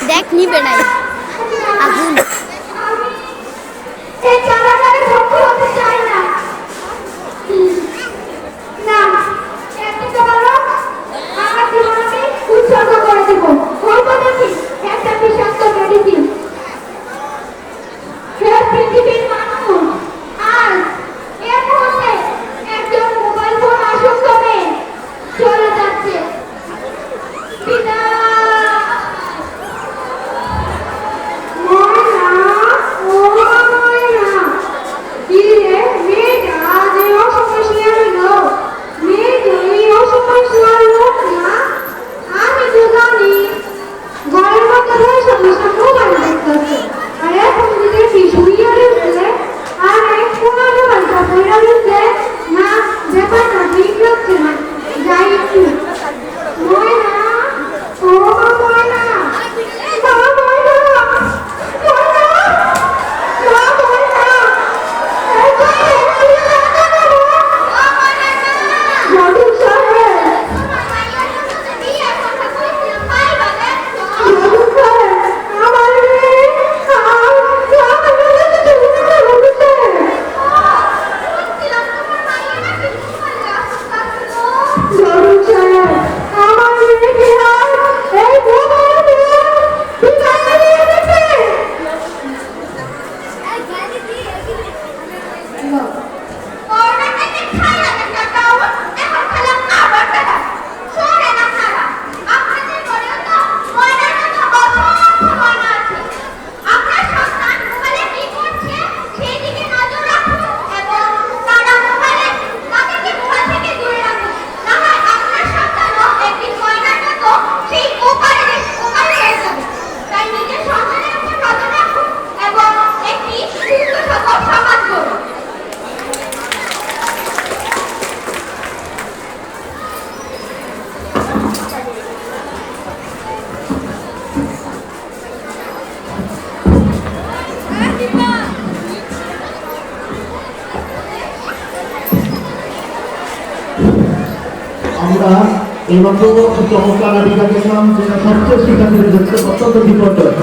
দেখ নিবে নাই আগুন এই চালাটাকে সত্যি হতে চাই না না একটা বলো আমার জীবনকে উৎসর্গ করে দিব বলবো দেখি একটা বিষাক্ত মেডিসিন পৃথিবীর মানুষ আর এর মধ্যে একজন মোবাইল ফোন আসক্ত মেয়ে চলে যাচ্ছে আমরা এইমাত্র চমৎকার নাটিকা দেখলাম যেটা সবচেয়ে শিক্ষার্থীদের ক্ষেত্রে অত্যন্ত বিপর্যয়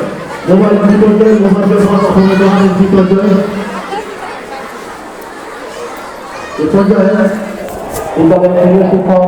মোবাইল বিপর্যয় মোবাইল ব্যবহার অপব্যবহারের বিপর্যয় এ পর্যায়ে শিক্ষক